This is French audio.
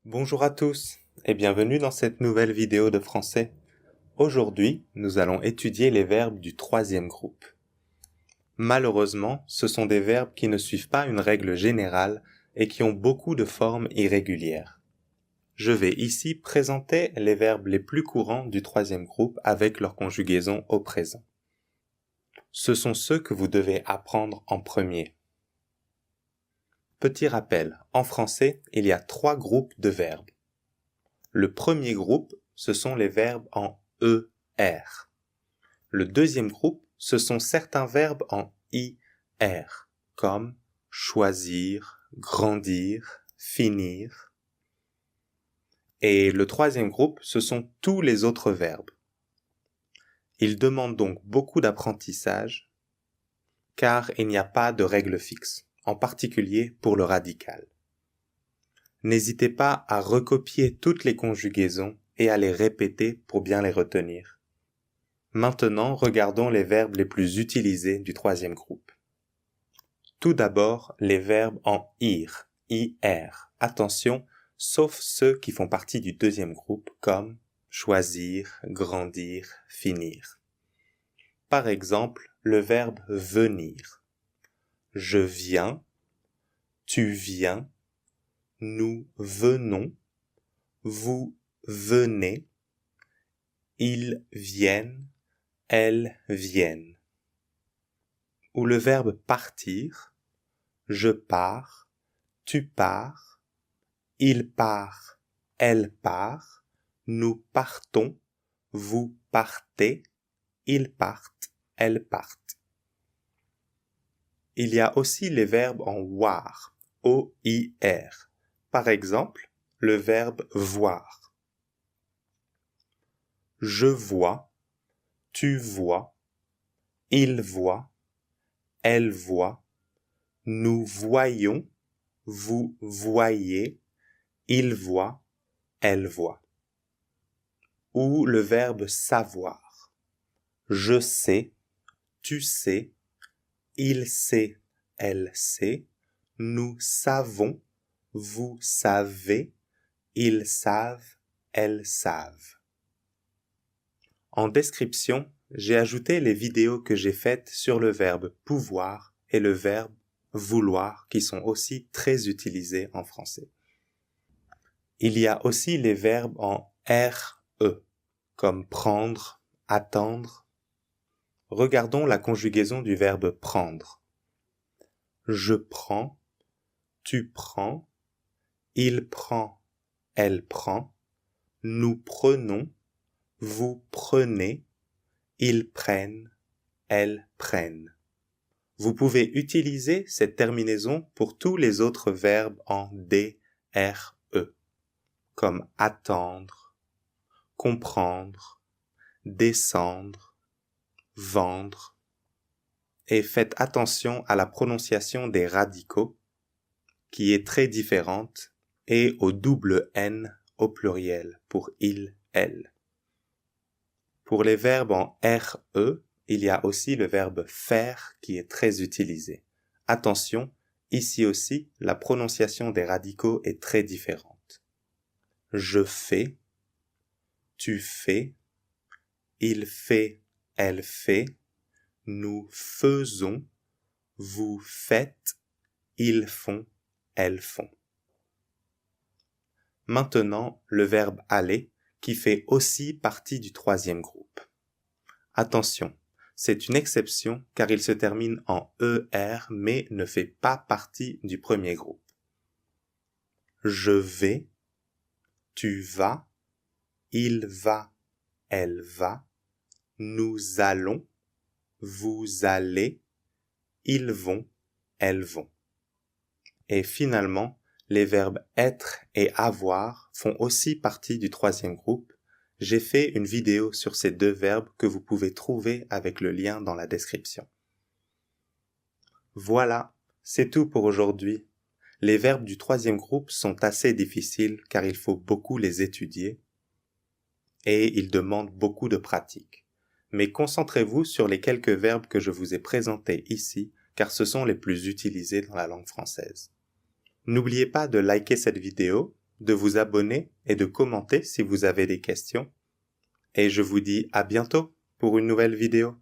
Bonjour à tous et bienvenue dans cette nouvelle vidéo de français. Aujourd'hui, nous allons étudier les verbes du troisième groupe. Malheureusement, ce sont des verbes qui ne suivent pas une règle générale et qui ont beaucoup de formes irrégulières. Je vais ici présenter les verbes les plus courants du troisième groupe avec leur conjugaison au présent. Ce sont ceux que vous devez apprendre en premier. Petit rappel, en français, il y a 3 groupes de verbes. Le premier groupe, ce sont les verbes en ER. Le deuxième groupe, ce sont certains verbes en IR, comme choisir, grandir, finir. Et le troisième groupe, ce sont tous les autres verbes. Ils demandent donc beaucoup d'apprentissage, car il n'y a pas de règle fixe, en particulier pour le radical. N'hésitez pas à recopier toutes les conjugaisons et à les répéter pour bien les retenir. Maintenant, regardons les verbes les plus utilisés du troisième groupe. Tout d'abord, les verbes en IR. Attention, sauf ceux qui font partie du deuxième groupe comme choisir, grandir, finir. Par exemple, le verbe venir. Je viens, tu viens, nous venons, vous venez, ils viennent, elles viennent. Ou le verbe partir, je pars, tu pars, il part, elle part, nous partons, vous partez, ils partent, elles partent. Il y a aussi les verbes en OIR, O-I-R. Par exemple, le verbe voir. Je vois, tu vois, il voit, elle voit, nous voyons, vous voyez, il voit, elle voit. Ou le verbe savoir. Je sais, tu sais, il sait, elle sait, nous savons, vous savez, ils savent, elles savent. En description, j'ai ajouté les vidéos que j'ai faites sur le verbe pouvoir et le verbe vouloir qui sont aussi très utilisés en français. Il y a aussi les verbes en RE, comme prendre, attendre. Regardons la conjugaison du verbe prendre. Je prends, tu prends, il prend, elle prend, nous prenons, vous prenez, ils prennent, elles prennent. Vous pouvez utiliser cette terminaison pour tous les autres verbes en DRE, comme attendre, comprendre, descendre, vendre. Et faites attention à la prononciation des radicaux, qui est très différente, et au double N au pluriel pour il, elle. Pour les verbes en RE, il y a aussi le verbe faire qui est très utilisé. Attention, ici aussi, la prononciation des radicaux est très différente. Je fais, tu fais, il fait, elle fait, nous faisons, vous faites, ils font, elles font. Maintenant, le verbe aller, qui fait aussi partie du troisième groupe. Attention, c'est une exception car il se termine en ER mais ne fait pas partie du premier groupe. Je vais, tu vas, il va, elle va, nous allons, vous allez, ils vont, elles vont. Et finalement, les verbes être et avoir font aussi partie du troisième groupe. J'ai fait une vidéo sur ces 2 verbes que vous pouvez trouver avec le lien dans la description. Voilà, c'est tout pour aujourd'hui. Les verbes du troisième groupe sont assez difficiles car il faut beaucoup les étudier et ils demandent beaucoup de pratique. Mais concentrez-vous sur les quelques verbes que je vous ai présentés ici car ce sont les plus utilisés dans la langue française. N'oubliez pas de liker cette vidéo de vous abonner et de commenter si vous avez des questions. Et je vous dis à bientôt pour une nouvelle vidéo.